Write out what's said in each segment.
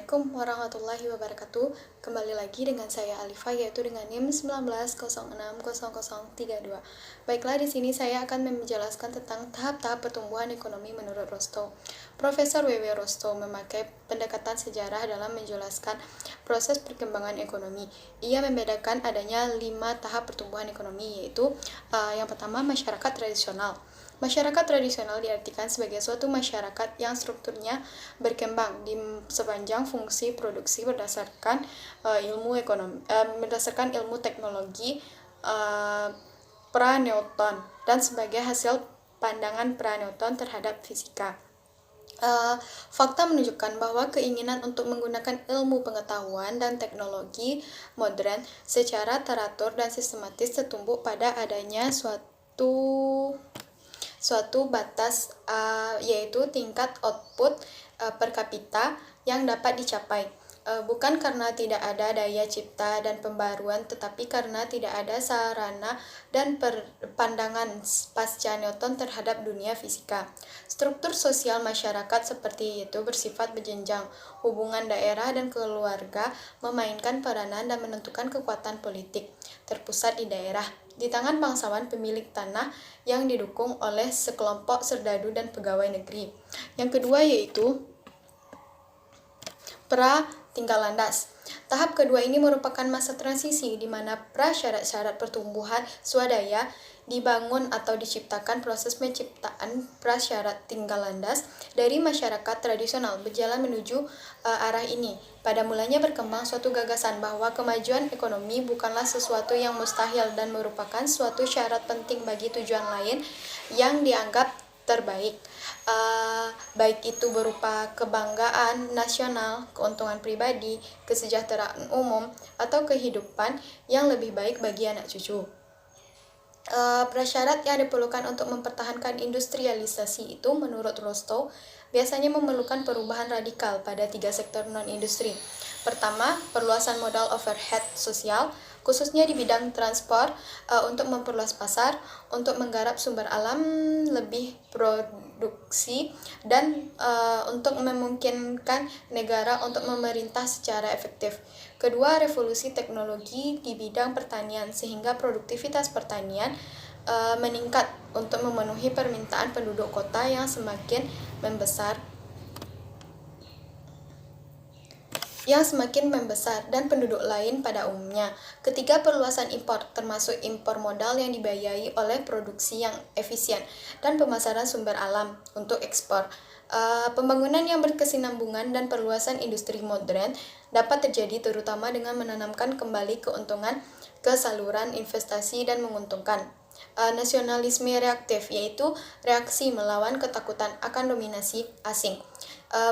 Assalamualaikum warahmatullahi wabarakatuh. Kembali lagi dengan saya Alifa, yaitu dengan NIM 19060032. Baiklah, di sini saya akan menjelaskan tentang tahap-tahap pertumbuhan ekonomi menurut Rostow. Profesor W.W. Rostow memakai pendekatan sejarah dalam menjelaskan proses perkembangan ekonomi. Ia membedakan adanya 5 tahap pertumbuhan ekonomi, yaitu yang pertama, masyarakat tradisional. Masyarakat tradisional diartikan sebagai suatu masyarakat yang strukturnya berkembang di sepanjang fungsi produksi berdasarkan berdasarkan ilmu teknologi pra-Newton dan sebagai hasil pandangan pra-Newton terhadap fisika. Fakta menunjukkan bahwa keinginan untuk menggunakan ilmu pengetahuan dan teknologi modern secara teratur dan sistematis tertumbuh pada adanya suatu batas, yaitu tingkat output per kapita yang dapat dicapai, bukan karena tidak ada daya cipta dan pembaruan, tetapi karena tidak ada sarana dan pandangan pasca Newton terhadap dunia fisika. Struktur sosial masyarakat seperti itu bersifat berjenjang. Hubungan daerah dan keluarga memainkan peranan dan menentukan kekuatan politik terpusat di daerah, di tangan bangsawan pemilik tanah yang didukung oleh sekelompok serdadu dan pegawai negeri. Yang kedua yaitu pra-tinggal landas. Tahap kedua ini merupakan masa transisi di mana prasyarat-syarat pertumbuhan swadaya dibangun atau diciptakan. Proses penciptaan prasyarat tinggal landas dari masyarakat tradisional berjalan menuju arah ini. Pada mulanya berkembang suatu gagasan bahwa kemajuan ekonomi bukanlah sesuatu yang mustahil dan merupakan suatu syarat penting bagi tujuan lain yang dianggap terbaik, baik itu berupa kebanggaan nasional, keuntungan pribadi, kesejahteraan umum, atau kehidupan yang lebih baik bagi anak cucu. Prasyarat yang diperlukan untuk mempertahankan industrialisasi itu menurut Rostow biasanya memerlukan perubahan radikal pada 3 sektor non-industri. Pertama, perluasan modal overhead sosial, khususnya di bidang transport, untuk memperluas pasar, untuk menggarap sumber alam lebih produksi, dan untuk memungkinkan negara untuk memerintah secara efektif. Kedua, revolusi teknologi di bidang pertanian, sehingga produktivitas pertanian meningkat untuk memenuhi permintaan penduduk kota yang semakin membesar dan penduduk lain pada umumnya. Ketiga, perluasan impor, termasuk impor modal yang dibiayai oleh produksi yang efisien dan pemasaran sumber alam untuk ekspor. Pembangunan yang berkesinambungan dan perluasan industri modern dapat terjadi terutama dengan menanamkan kembali keuntungan ke saluran investasi dan menguntungkan. Nasionalisme reaktif, yaitu reaksi melawan ketakutan akan dominasi asing,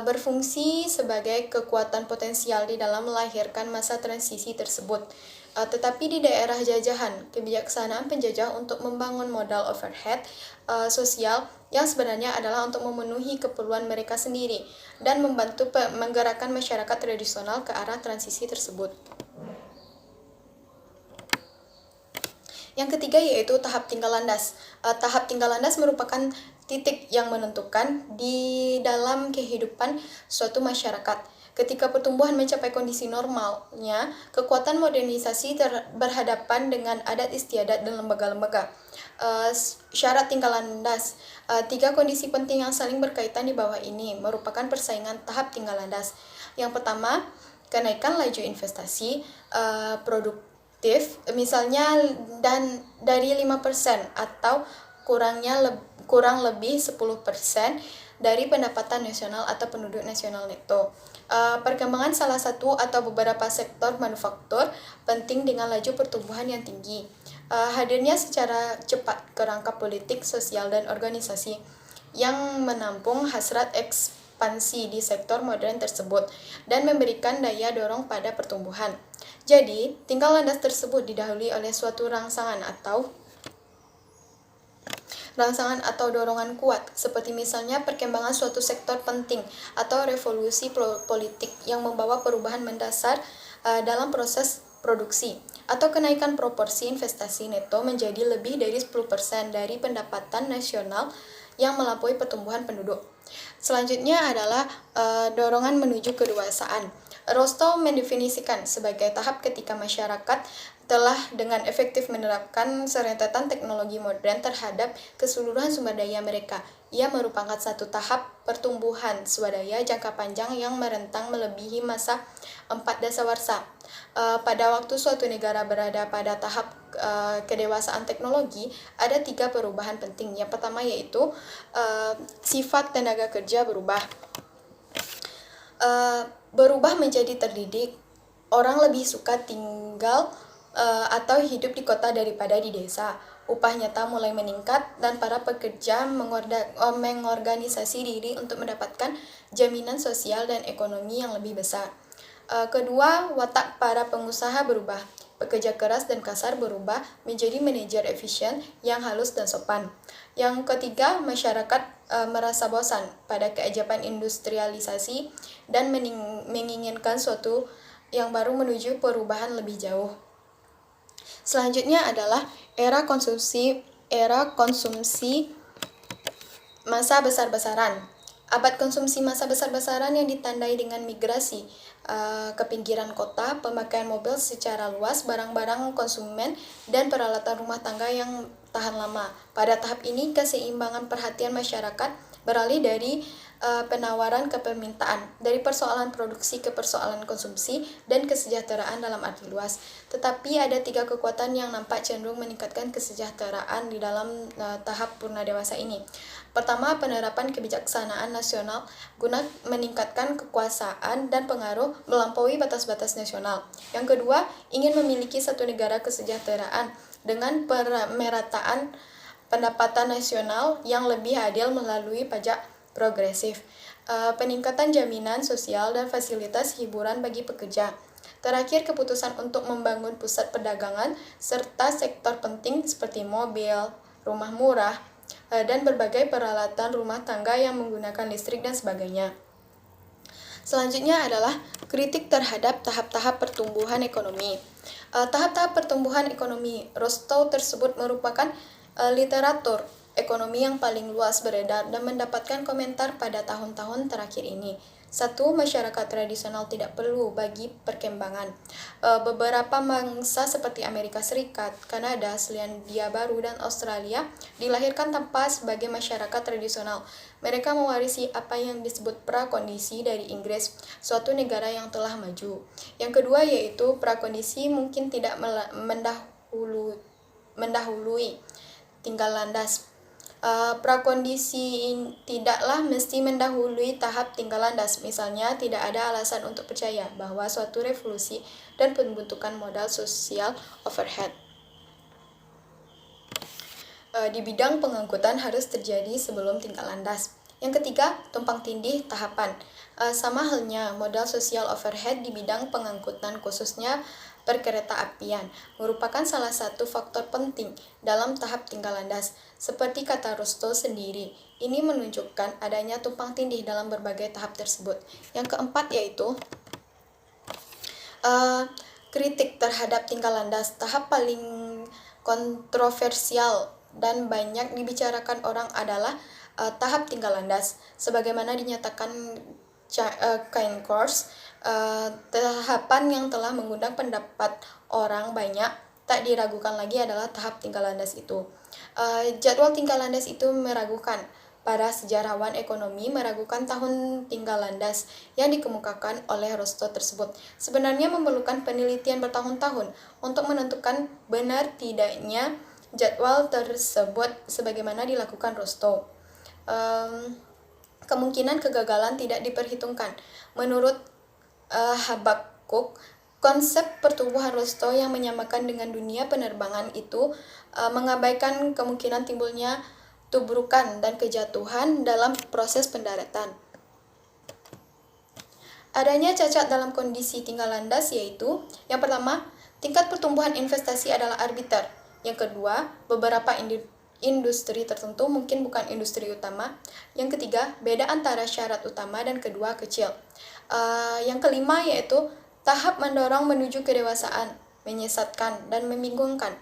berfungsi sebagai kekuatan potensial di dalam melahirkan masa transisi tersebut. Tetapi di daerah jajahan, kebijaksanaan penjajah untuk membangun modal overhead sosial yang sebenarnya adalah untuk memenuhi keperluan mereka sendiri dan membantu menggerakkan masyarakat tradisional ke arah transisi tersebut. Yang ketiga yaitu tahap tinggal landas. Tahap tinggal landas merupakan titik yang menentukan di dalam kehidupan suatu masyarakat. Ketika pertumbuhan mencapai kondisi normalnya, kekuatan modernisasi berhadapan dengan adat istiadat dan lembaga-lembaga. Syarat tinggal landas. 3 kondisi penting yang saling berkaitan di bawah ini merupakan persaingan tahap tinggal landas. Yang pertama, kenaikan laju investasi produktif, misalnya dan dari 5% atau kurang lebih 10% dari pendapatan nasional atau penduduk nasional neto. Perkembangan salah satu atau beberapa sektor manufaktur penting dengan laju pertumbuhan yang tinggi. Hadirnya secara cepat kerangka politik, sosial, dan organisasi yang menampung hasrat ekspansi di sektor modern tersebut dan memberikan daya dorong pada pertumbuhan. Jadi, tinggal landas tersebut didahului oleh suatu rangsangan atau dorongan kuat, seperti misalnya perkembangan suatu sektor penting atau revolusi politik yang membawa perubahan mendasar dalam proses produksi, atau kenaikan proporsi investasi neto menjadi lebih dari 10% dari pendapatan nasional yang melampaui pertumbuhan penduduk. Selanjutnya adalah dorongan menuju kedewasaan. Rostow mendefinisikan sebagai tahap ketika masyarakat telah dengan efektif menerapkan serentetan teknologi modern terhadap keseluruhan sumber daya mereka. Ia merupakan satu tahap pertumbuhan swadaya jangka panjang yang merentang melebihi masa 4 dasawarsa. Pada waktu suatu negara berada pada tahap kedewasaan teknologi, ada 3 perubahan penting. Yang pertama yaitu sifat tenaga kerja berubah. Berubah menjadi terdidik. Orang lebih suka tinggal atau hidup di kota daripada di desa. Upah nyata mulai meningkat dan para pekerja mengorganisasi diri untuk mendapatkan jaminan sosial dan ekonomi yang lebih besar. Kedua, watak para pengusaha berubah. Pekerja keras dan kasar berubah menjadi manajer efisien yang halus dan sopan. Yang ketiga, masyarakat merasa bosan pada keajaiban industrialisasi dan menginginkan suatu yang baru menuju perubahan lebih jauh. Selanjutnya adalah era konsumsi masa besar-besaran. Abad konsumsi masa besar-besaran yang ditandai dengan migrasi ke pinggiran kota, pemakaian mobil secara luas, barang-barang konsumen, dan peralatan rumah tangga yang tahan lama. Pada tahap ini, keseimbangan perhatian masyarakat beralih dari penawaran ke permintaan, dari persoalan produksi ke persoalan konsumsi, dan kesejahteraan dalam arti luas. Tetapi ada 3 kekuatan yang nampak cenderung meningkatkan kesejahteraan di dalam tahap purna dewasa ini. Pertama, penerapan kebijaksanaan nasional guna meningkatkan kekuasaan dan pengaruh melampaui batas-batas nasional. Yang kedua, ingin memiliki satu negara kesejahteraan dengan pemerataan pendapatan nasional yang lebih adil melalui pajak progresif, peningkatan jaminan sosial dan fasilitas hiburan bagi pekerja. Terakhir, keputusan untuk membangun pusat perdagangan serta sektor penting seperti mobil, rumah murah, dan berbagai peralatan rumah tangga yang menggunakan listrik dan sebagainya. Selanjutnya adalah kritik terhadap tahap-tahap pertumbuhan ekonomi. Tahap-tahap pertumbuhan ekonomi Rostow tersebut merupakan literatur ekonomi yang paling luas beredar dan mendapatkan komentar pada tahun-tahun terakhir ini. 1. Masyarakat tradisional tidak perlu bagi perkembangan. Beberapa mangsa seperti Amerika Serikat, Kanada, Selandia Baru, dan Australia dilahirkan tanpa sebagai masyarakat tradisional. Mereka mewarisi apa yang disebut prakondisi dari Inggris, suatu negara yang telah maju. Yang kedua yaitu prakondisi mungkin tidak mendahului tinggal landas. Prakondisi tidaklah mesti mendahului tahap tinggal landas. Misalnya, tidak ada alasan untuk percaya bahwa suatu revolusi dan pembentukan modal sosial overhead di bidang pengangkutan harus terjadi sebelum tinggal landas. Yang ketiga, tumpang tindih tahapan. Sama halnya modal sosial overhead di bidang pengangkutan khususnya perkereta apian merupakan salah satu faktor penting dalam tahap tinggal landas. Seperti kata Rostow sendiri, ini menunjukkan adanya tumpang tindih dalam berbagai tahap tersebut. Yang keempat yaitu kritik terhadap tinggal landas. Tahap paling kontroversial dan banyak dibicarakan orang adalah tahap tinggal landas. Sebagaimana dinyatakan Cairncross, tahapan yang telah mengundang pendapat orang banyak tak diragukan lagi adalah tahap tinggal landas itu. Jadwal tinggal landas itu meragukan. Para sejarawan ekonomi meragukan tahun tinggal landas yang dikemukakan oleh Rostow tersebut. Sebenarnya memerlukan penelitian bertahun-tahun untuk menentukan benar tidaknya jadwal tersebut sebagaimana dilakukan Rostow. Kemungkinan kegagalan tidak diperhitungkan. Menurut Habakuk, konsep pertumbuhan Rostow yang menyamakan dengan dunia penerbangan itu mengabaikan kemungkinan timbulnya tubrukan dan kejatuhan dalam proses pendaratan. Adanya cacat dalam kondisi tinggal landas yaitu, yang pertama, tingkat pertumbuhan investasi adalah arbiter. Yang kedua, beberapa industri tertentu mungkin bukan industri utama. Yang ketiga, beda antara syarat utama dan kedua kecil. Yang kelima yaitu tahap mendorong menuju kedewasaan, menyesatkan dan membingungkan.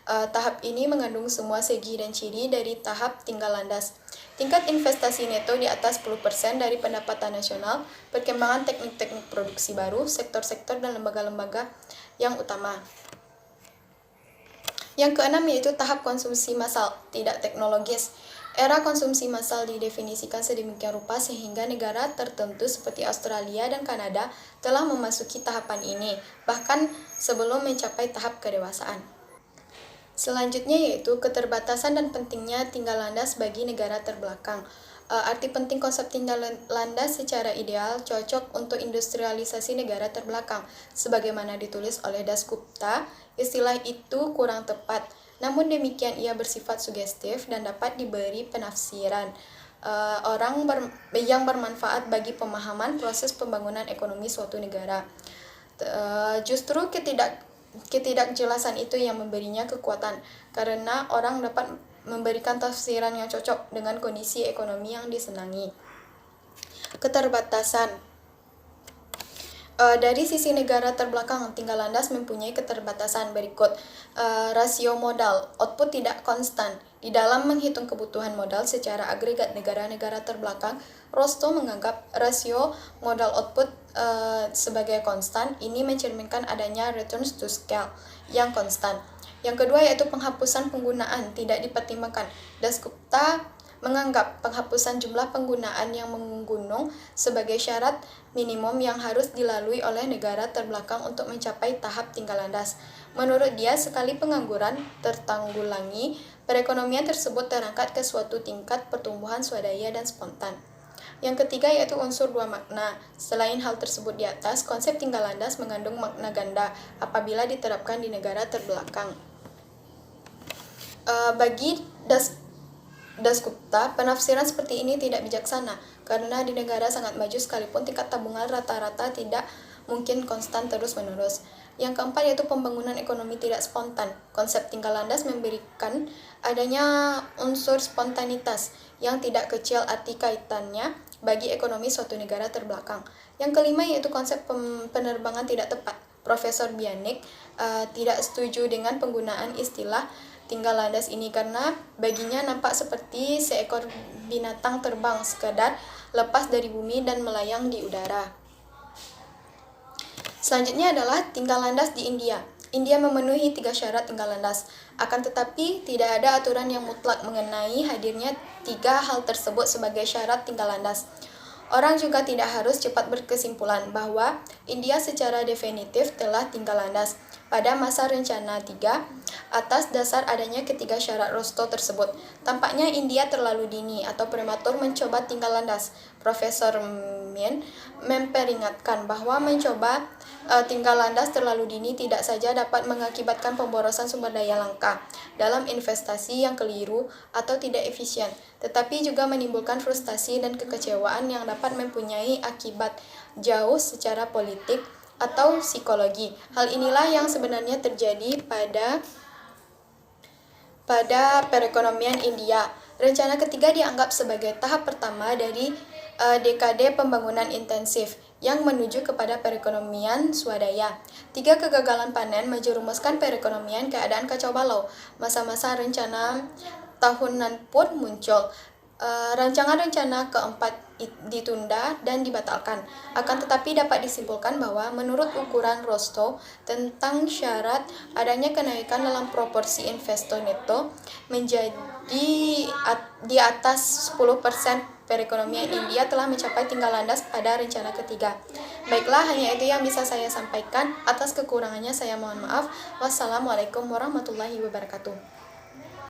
Tahap ini mengandung semua segi dan ciri dari tahap tinggal landas. Tingkat investasi neto di atas 10% dari pendapatan nasional, perkembangan teknik-teknik produksi baru, sektor-sektor dan lembaga-lembaga yang utama. Yang keenam yaitu tahap konsumsi massal, tidak teknologis. Era konsumsi massal didefinisikan sedemikian rupa sehingga negara tertentu seperti Australia dan Kanada telah memasuki tahapan ini, bahkan sebelum mencapai tahap kedewasaan. Selanjutnya yaitu keterbatasan dan pentingnya tinggal landas bagi negara terbelakang. Arti penting konsep tinggal landas secara ideal cocok untuk industrialisasi negara terbelakang. Sebagaimana ditulis oleh Dasgupta, istilah itu kurang tepat. Namun demikian ia bersifat sugestif dan dapat diberi penafsiran yang bermanfaat bagi pemahaman proses pembangunan ekonomi suatu negara. Justru ketidakjelasan itu yang memberinya kekuatan, karena orang dapat memberikan tafsiran yang cocok dengan kondisi ekonomi yang disenangi. Keterbatasan dari sisi negara terbelakang, tinggal landas mempunyai keterbatasan berikut. Rasio modal, output tidak konstan. Di dalam menghitung kebutuhan modal secara agregat negara-negara terbelakang, Rostow menganggap rasio modal output sebagai konstan. Ini mencerminkan adanya returns to scale yang konstan. Yang kedua yaitu penghapusan penggunaan tidak dipertimbangkan. Dasgupta menganggap penghapusan jumlah penggunaan yang menggunung sebagai syarat minimum yang harus dilalui oleh negara terbelakang untuk mencapai tahap tinggal landas. Menurut dia, sekali pengangguran tertanggulangi, perekonomian tersebut terangkat ke suatu tingkat pertumbuhan swadaya dan spontan. Yang ketiga yaitu unsur dua makna. Selain hal tersebut di atas, konsep tinggal landas mengandung makna ganda apabila diterapkan di negara terbelakang. Bagi Dasgupta, penafsiran seperti ini tidak bijaksana, karena di negara sangat maju sekalipun tingkat tabungan rata-rata tidak mungkin konstan terus-menerus. Yang keempat yaitu pembangunan ekonomi tidak spontan. Konsep tinggal landas memberikan adanya unsur spontanitas yang tidak kecil arti kaitannya bagi ekonomi suatu negara terbelakang. Yang kelima yaitu konsep penerbangan tidak tepat. Profesor Bianik tidak setuju dengan penggunaan istilah tinggal landas ini karena baginya nampak seperti seekor binatang terbang sekadar lepas dari bumi dan melayang di udara. Selanjutnya adalah tinggal landas di India. India memenuhi 3 syarat tinggal landas, akan tetapi tidak ada aturan yang mutlak mengenai hadirnya 3 hal tersebut sebagai syarat tinggal landas. Orang juga tidak harus cepat berkesimpulan bahwa India secara definitif telah tinggal landas pada masa rencana 3 atas dasar adanya ketiga syarat Rostow tersebut. Tampaknya India terlalu dini atau prematur mencoba tinggal landas. Profesor Min memperingatkan bahwa mencoba tinggal landas terlalu dini tidak saja dapat mengakibatkan pemborosan sumber daya langka dalam investasi yang keliru atau tidak efisien, tetapi juga menimbulkan frustasi dan kekecewaan yang dapat mempunyai akibat jauh secara politik atau psikologi. Hal inilah yang sebenarnya terjadi pada perekonomian India. Rencana ketiga dianggap sebagai tahap pertama dari dekade pembangunan intensif yang menuju kepada perekonomian swadaya. 3 kegagalan panen menjerumuskan perekonomian keadaan kacau balau. Masa-masa rencana tahunan pun muncul. Rancangan-rencana keempat ditunda dan dibatalkan. Akan tetapi dapat disimpulkan bahwa menurut ukuran Rostow tentang syarat adanya kenaikan dalam proporsi investor neto menjadi di atas 10%, perekonomian India telah mencapai tinggal landas pada rencana ketiga. Baiklah, hanya itu yang bisa saya sampaikan. Atas kekurangannya saya mohon maaf. Wassalamualaikum warahmatullahi wabarakatuh.